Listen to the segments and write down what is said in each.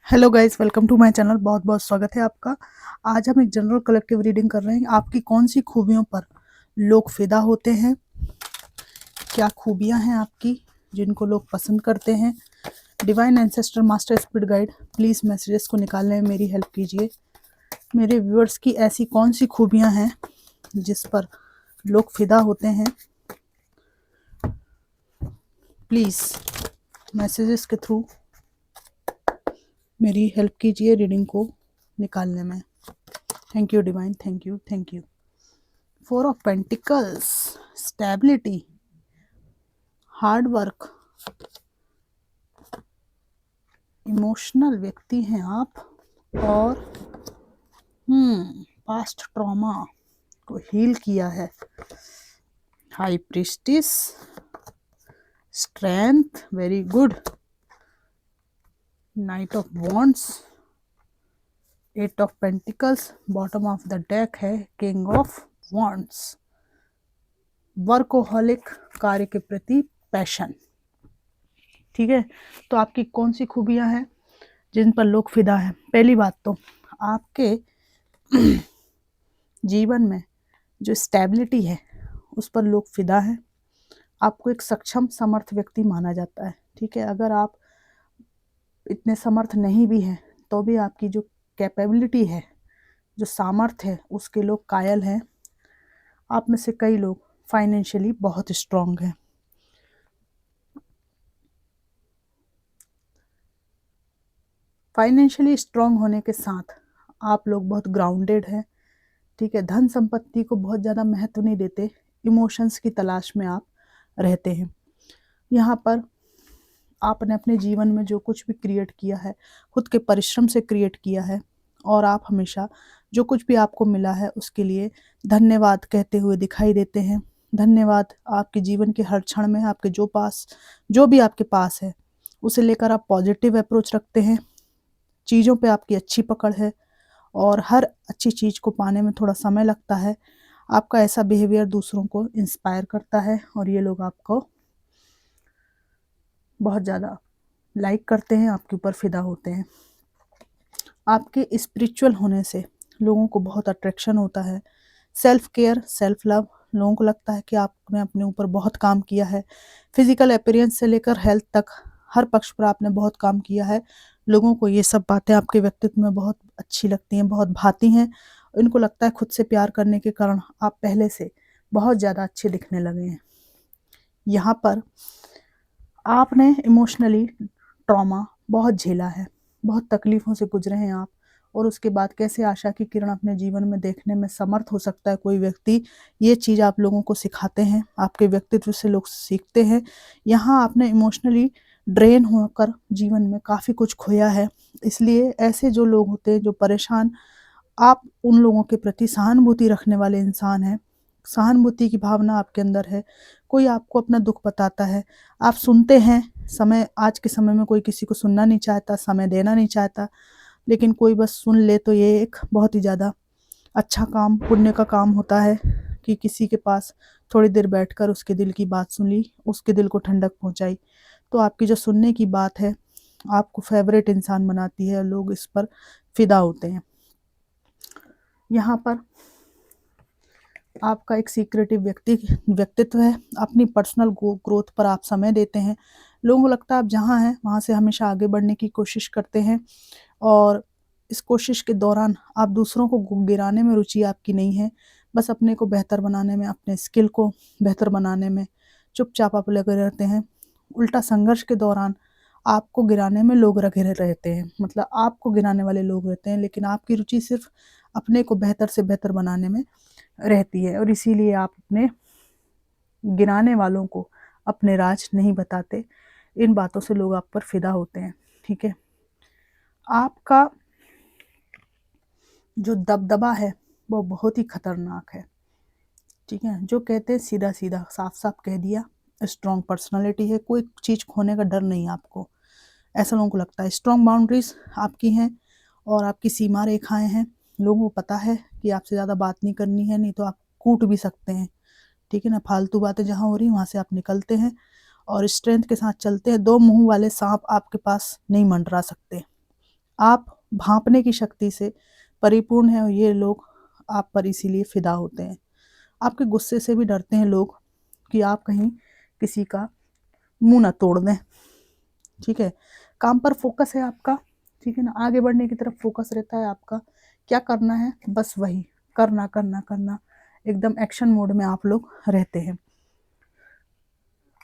Hello guys, welcome to my channel. बहुत बहुत स्वागत है आपका। आज हम एक जनरल कलेक्टिव रीडिंग कर रहे हैं। आपकी कौन सी खूबियों पर लोग फिदा होते हैं, क्या खूबियां हैं आपकी जिनको लोग पसंद करते हैं। Divine ancestor master spirit guide, please messages को निकालने में मेरी हेल्प कीजिए। मेरे व्यूअर्स की ऐसी कौन सी खूबियां हैं जिस पर लोग फिदा होते हैं। प्लीज़ मैसेजेस के थ्रू मेरी हेल्प कीजिए रीडिंग को निकालने में। Thank you divine, thank you, thank you. Four of pentacles, stability, hard work, emotional व्यक्ति हैं आप, और पास्ट ट्रॉमा को हील किया है। High priestess, strength, very good. Knight of wands, eight of pentacles, bottom of the deck है king of wands. Workaholic, कार्य के प्रति पैशन। ठीक है, तो आपकी कौन सी खूबियां हैं जिन पर लोग फिदा हैं। पहली बात तो आपके जीवन में जो स्टेबिलिटी है उस पर लोग फिदा हैं। आपको एक सक्षम समर्थ व्यक्ति माना जाता है। ठीक है, अगर आप इतने समर्थ नहीं भी हैं तो भी आपकी जो कैपेबिलिटी है, जो सामर्थ्य है, उसके लोग कायल हैं। आप में से कई लोग फाइनेंशियली बहुत स्ट्रांग हैं। फाइनेंशियली स्ट्रांग होने के साथ आप लोग बहुत ग्राउंडेड हैं। ठीक है, धन संपत्ति को बहुत ज़्यादा महत्व नहीं देते, इमोशंस की तलाश में आप रहते हैं। यहाँ पर आपने अपने जीवन में जो कुछ भी क्रिएट किया है खुद के परिश्रम से क्रिएट किया है, और आप हमेशा जो कुछ भी आपको मिला है उसके लिए धन्यवाद कहते हुए दिखाई देते हैं। धन्यवाद आपके जीवन के हर क्षण में, आपके जो भी आपके पास है उसे लेकर आप पॉजिटिव अप्रोच रखते हैं। चीज़ों पे आपकी अच्छी पकड़ है और हर अच्छी चीज़ को पाने में थोड़ा समय लगता है। आपका ऐसा बिहेवियर दूसरों को इंस्पायर करता है और ये लोग आपको बहुत ज़्यादा लाइक करते हैं, आपके ऊपर फिदा होते हैं। आपके स्पिरिचुअल होने से लोगों को बहुत अट्रैक्शन होता है। सेल्फ केयर, सेल्फ लव, लोगों को लगता है कि आपने अपने ऊपर बहुत काम किया है। फिजिकल अपीयरेंस से लेकर हेल्थ तक हर पक्ष पर आपने बहुत काम किया है। लोगों को ये सब बातें आपके व्यक्तित्व में बहुत अच्छी लगती हैं, बहुत भाती हैं। इनको लगता है खुद से प्यार करने के कारण आप पहले से बहुत ज़्यादा अच्छे दिखने लगे हैं। यहाँ पर आपने इमोशनली ट्रॉमा बहुत झेला है, बहुत तकलीफ़ों से गुजरे हैं आप, और उसके बाद कैसे आशा की किरण अपने जीवन में देखने में समर्थ हो सकता है कोई व्यक्ति, ये चीज़ आप लोगों को सिखाते हैं। आपके व्यक्तित्व से लोग सीखते हैं। यहाँ आपने इमोशनली ड्रेन होकर जीवन में काफ़ी कुछ खोया है। इसलिए ऐसे जो लोग होते हैं जो परेशान, आप उन लोगों के प्रति सहानुभूति रखने वाले इंसान हैं। सहानुभूति की भावना आपके अंदर है। कोई आपको अपना दुःख बताता है, आप सुनते हैं। आज के समय में कोई किसी को सुनना नहीं चाहता, समय देना नहीं चाहता, लेकिन कोई बस सुन ले तो ये एक बहुत ही ज़्यादा अच्छा काम, पुण्य का काम होता है कि किसी के पास थोड़ी देर बैठकर उसके दिल की बात सुन ली, उसके दिल को ठंडक पहुँचाई। तो आपकी जो सुनने की बात है आपको फ़ेवरेट इंसान बनाती है, लोग इस पर फ़िदा होते हैं। यहाँ पर आपका एक सीक्रेटिव व्यक्तित्व है। अपनी पर्सनल ग्रोथ पर आप समय देते हैं। लोगों को लगता है आप जहाँ हैं वहाँ से हमेशा आगे बढ़ने की कोशिश करते हैं, और इस कोशिश के दौरान आप दूसरों को गिराने में रुचि आपकी नहीं है। बस अपने को बेहतर बनाने में, अपने स्किल को बेहतर बनाने में चुपचाप आप लगे रहते हैं। उल्टा संघर्ष के दौरान आपको गिराने में लोग लगे रहते हैं, मतलब आपको गिराने वाले लोग रहते हैं, लेकिन आपकी रुचि सिर्फ अपने को बेहतर से बेहतर बनाने में रहती है, और इसीलिए आप अपने गिराने वालों को अपने राज नहीं बताते। इन बातों से लोग आप पर फिदा होते हैं। ठीक है, आपका जो दबदबा है वो बहुत ही खतरनाक है। ठीक है, जो कहते हैं सीधा सीधा साफ साफ कह दिया। स्ट्रॉन्ग पर्सनालिटी है, कोई चीज़ खोने का डर नहीं आपको, ऐसा लोगों को लगता है। स्ट्रॉन्ग बाउंड्रीज आपकी हैं और आपकी सीमा रेखाएं हैं। लोगों को पता है कि आपसे ज़्यादा बात नहीं करनी है, नहीं तो आप कूट भी सकते हैं। ठीक है ना, फालतू बातें जहाँ हो रही वहाँ से आप निकलते हैं और स्ट्रेंथ के साथ चलते हैं। दो मुंह वाले सांप आपके पास नहीं मंडरा सकते। आप भांपने की शक्ति से परिपूर्ण हैं और ये लोग आप पर इसीलिए फिदा होते हैं। आपके गुस्से से भी डरते हैं लोग कि आप कहीं किसी का मुंह ना तोड़ दें। ठीक है, काम पर फोकस है आपका। ठीक है ना, आगे बढ़ने की तरफ फोकस रहता है आपका। क्या करना है, बस वही करना करना करना, एकदम एक्शन मोड में आप लोग रहते हैं।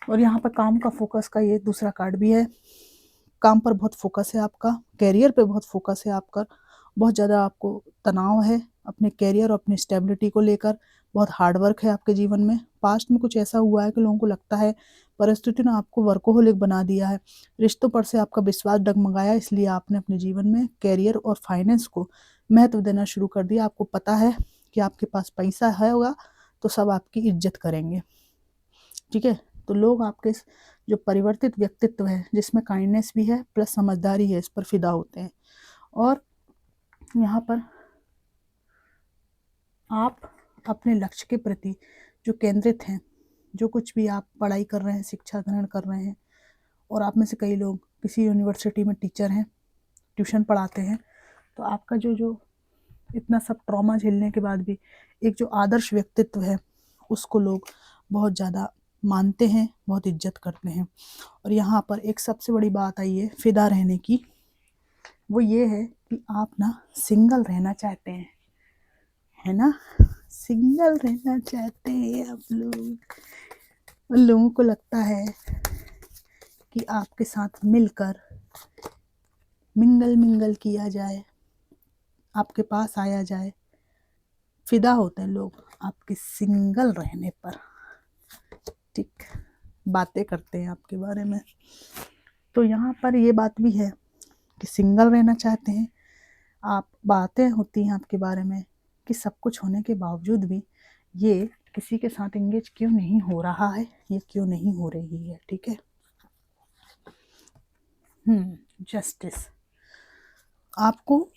और यहाँ पर काम का फोकस का ये दूसरा कार्ड भी है। काम पर बहुत फोकस है आपका, कैरियर पे बहुत फोकस है आपका, बहुत ज़्यादा आपको तनाव है अपने कैरियर और अपनी स्टेबिलिटी को लेकर। बहुत हार्ड वर्क है आपके जीवन में। पास्ट में कुछ ऐसा हुआ है कि लोगों को लगता है परिस्थिति ने आपको वर्कोहोलिक बना दिया है, रिश्तों पर से आपका विश्वास डगमगाया, इसलिए आपने अपने जीवन में कैरियर और फाइनेंस को महत्व देना शुरू कर दिया। आपको पता है कि आपके पास पैसा है होगा तो सब आपकी इज्जत करेंगे। ठीक है, तो लोग आपके जो परिवर्तित व्यक्तित्व है जिसमें काइंडनेस भी है प्लस समझदारी है, इस पर फिदा होते हैं। और यहाँ पर आप अपने लक्ष्य के प्रति जो केंद्रित हैं, जो कुछ भी आप पढ़ाई कर रहे हैं, शिक्षा ग्रहण कर रहे हैं, और आप में से कई लोग किसी यूनिवर्सिटी में टीचर हैं, ट्यूशन पढ़ाते हैं, तो आपका जो जो इतना सब ट्रॉमा झेलने के बाद भी एक जो आदर्श व्यक्तित्व है उसको लोग बहुत ज़्यादा मानते हैं, बहुत इज्जत करते हैं। और यहाँ पर एक सबसे बड़ी बात आई है फिदा रहने की, वो ये है कि आप ना सिंगल रहना चाहते हैं, है ना, सिंगल रहना चाहते हैं आप लोग। उन लोगों को लगता है कि आपके साथ मिलकर मिंगल मिंगल किया जाए, आपके पास आया जाए। फिदा होते हैं लोग आपके सिंगल रहने पर। ठीक, बातें करते हैं आपके बारे में। तो यहाँ पर ये बात भी है कि सिंगल रहना चाहते हैं आप। बातें होती हैं आपके बारे में कि सब कुछ होने के बावजूद भी ये किसी के साथ एंगेज क्यों नहीं हो रहा है, ये क्यों नहीं हो रही है। ठीक है, जस्टिस। आपको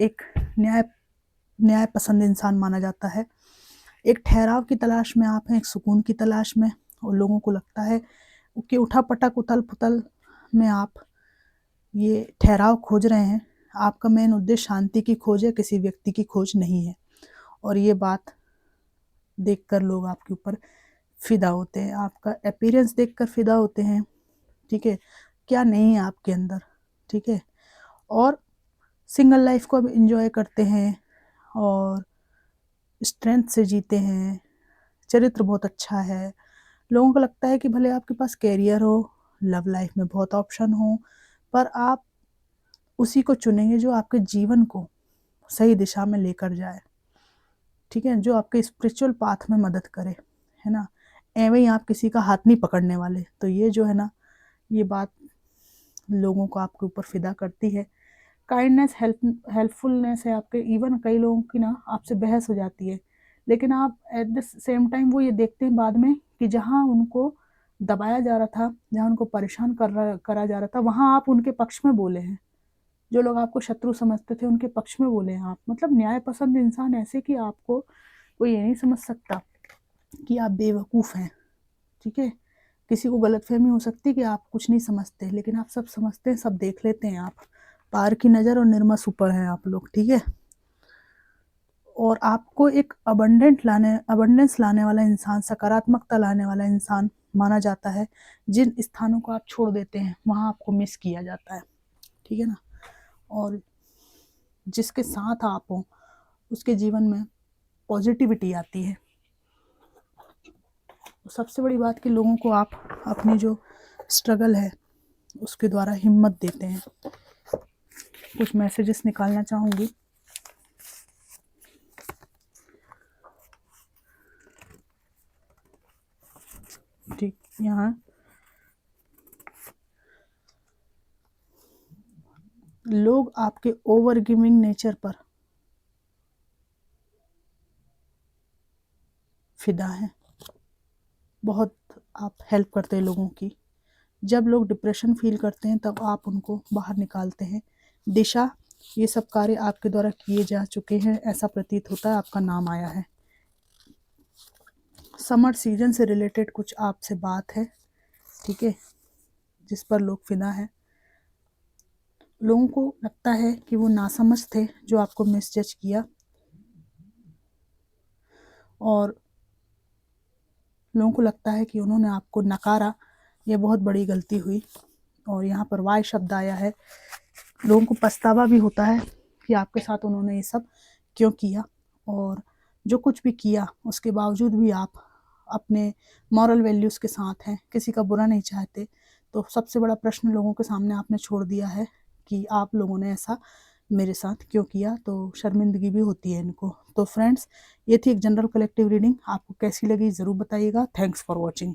एक न्याय पसंद इंसान माना जाता है। एक ठहराव की तलाश में आप हैं, एक सुकून की तलाश में, और लोगों को लगता है कि उठा-पटक, उथल-पुथल में आप ये ठहराव खोज रहे हैं। आपका मेन उद्देश्य शांति की खोज है, किसी व्यक्ति की खोज नहीं है। और ये बात देखकर लोग आपके ऊपर फिदा होते हैं, आपका अपीयरेंस देखकर फिदा होते हैं। ठीक है, क्या नहीं है आपके अंदर। ठीक है, और सिंगल लाइफ को अब एंजॉय करते हैं और स्ट्रेंथ से जीते हैं। चरित्र बहुत अच्छा है। लोगों को लगता है कि भले आपके पास कैरियर हो, लव लाइफ में बहुत ऑप्शन हो, पर आप उसी को चुनेंगे जो आपके जीवन को सही दिशा में लेकर जाए। ठीक है, जो आपके स्पिरिचुअल पाथ में मदद करे, है ना। एवं ही आप किसी का हाथ नहीं पकड़ने वाले। तो ये जो है ना, ये बात लोगों को आपके ऊपर फिदा करती है। काइंडनेस, हेल्पफुलनेस है आपके। इवन कई लोगों की ना आपसे बहस हो जाती है, लेकिन आप एट द सेम टाइम वो ये देखते हैं बाद में कि जहाँ उनको दबाया जा रहा था, जहाँ उनको परेशान करा जा रहा था, वहाँ आप उनके पक्ष में बोले हैं। जो लोग आपको शत्रु समझते थे उनके पक्ष में बोले हैं आप। मतलब न्याय पसंद इंसान ऐसे कि आपको कोई ये नहीं समझ सकता कि आप बेवकूफ़ हैं। ठीक है, किसी को गलतफहमी हो सकती है कि आप कुछ नहीं समझते, लेकिन आप सब समझते हैं, सब देख लेते हैं आप। पार की नज़र और निर्मल सुपर हैं आप लोग। ठीक है, और आपको एक अबंडेंस लाने वाला इंसान, सकारात्मकता लाने वाला इंसान माना जाता है। जिन स्थानों को आप छोड़ देते हैं वहाँ आपको मिस किया जाता है। ठीक है ना, और जिसके साथ आप हो उसके जीवन में पॉजिटिविटी आती है। सबसे बड़ी बात कि लोगों को आप अपनी जो स्ट्रगल है उसके द्वारा हिम्मत देते हैं। कुछ मैसेजेस निकालना चाहूँगी। ठीक, यहाँ लोग आपके ओवर गिविंग नेचर पर फिदा हैं। बहुत आप हेल्प करते हैं लोगों की। जब लोग डिप्रेशन फील करते हैं तब आप उनको बाहर निकालते हैं। दिशा, ये सब कार्य आपके द्वारा किए जा चुके हैं, ऐसा प्रतीत होता है। आपका नाम आया है। समर सीजन से रिलेटेड कुछ आपसे बात है। ठीक है, जिस पर लोग फिदा हैं। लोगों को लगता है कि वो नासमझ थे जो आपको मिसजज किया, और लोगों को लगता है कि उन्होंने आपको नकारा, ये बहुत बड़ी गलती हुई। और यहाँ पर वाई शब्द आया है। लोगों को पछतावा भी होता है कि आपके साथ उन्होंने ये सब क्यों किया, और जो कुछ भी किया उसके बावजूद भी आप अपने मॉरल वैल्यूज़ के साथ हैं, किसी का बुरा नहीं चाहते। तो सबसे बड़ा प्रश्न लोगों के सामने आपने छोड़ दिया है कि आप लोगों ने ऐसा मेरे साथ क्यों किया, तो शर्मिंदगी भी होती है इनको। तो फ्रेंड्स, ये थी एक जनरल कलेक्टिव रीडिंग। आपको कैसी लगी ज़रूर बताइएगा। Thanks for watching.